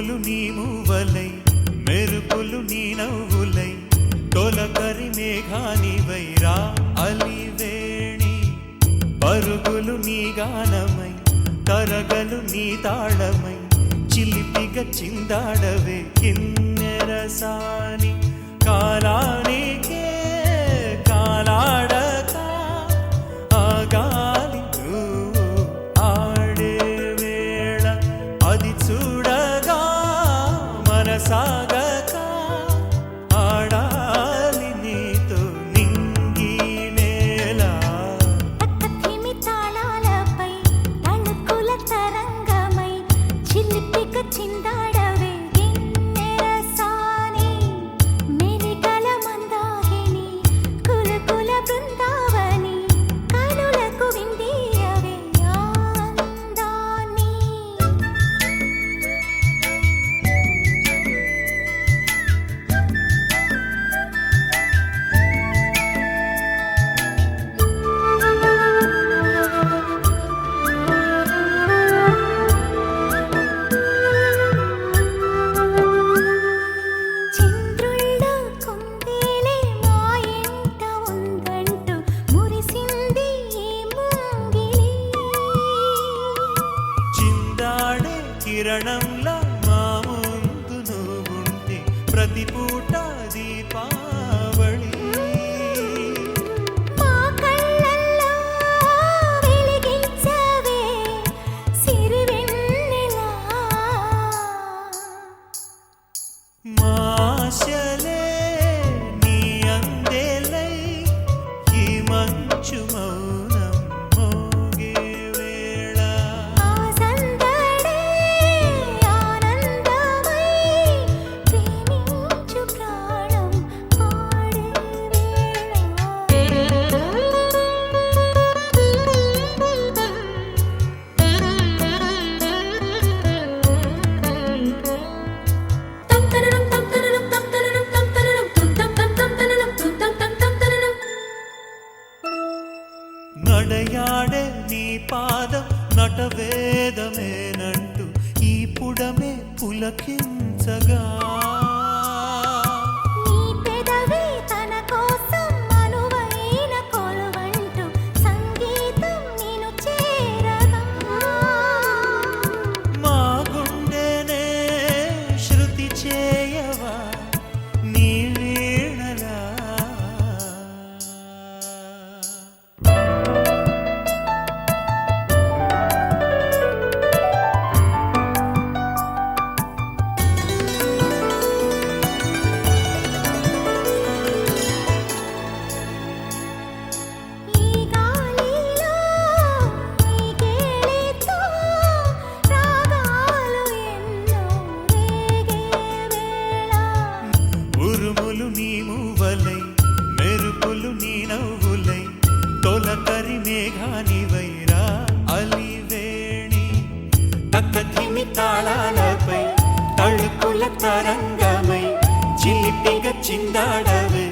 ఉరుములు నీ మూవలై మెరుపులు నీ నవ్వులై తొలకరి మేఘానివై రా అలివేణి పరుగులు నీ గానమై తరగలు నీ తాళమై చిలిపిగా చిందాడవే కిన్నెరసాని కాలానికే కాలాడక ఆగాలి ఆడే వేళ అది చూడగా మనసాగక ఆడాలి నీతో నింగి నేల తాళాలపై తణుకుల తరంగమై చిలిపిగా చిందాడవే గిన్నెరసాని మెలికల మందాకిని కులకుల బృందావని కనులకు విందియవే ఆనందాన్ని చంద్రుల్లో కుందేలే మా ఇంట ఉందంటూ మురిసింది ఈ ముంగిలి చిందాడే కిరణంలా మా ముందు నువ్వుంటే ప్రతి పూట దీపావళి మా కళ్ళల్లో వెలిగించవే సిరివెన్నెలా మాశలే నీ అందేలై ఈ మంచు మౌనం మోగే వేళ ఆ సందడే ఆనందమై ప్రేమించు ప్రాణం పాడే నడయాడే నీ పాదం నటవేదమేనంటూ ఈ పుడమే పులకించగా నీ పెదవి తన కోసం అనువైన కొలువంటూ సంగీతం నిన్ను చేరగా మా గుండెనే శృతి చేయవా నీ వీణలా ఈ గాలిలో ఈ కేళితో రాగాలు ఎన్నో రేగే వేళ ఉరుములు నీ మూవలై మెరుపులు నీ నవ్వులై తొలకరి మేఘానివై రా అలివేణి తక్కతిమి తాళాలపై తళుకుల తరంగమై చిలిపిగా చిందాడవే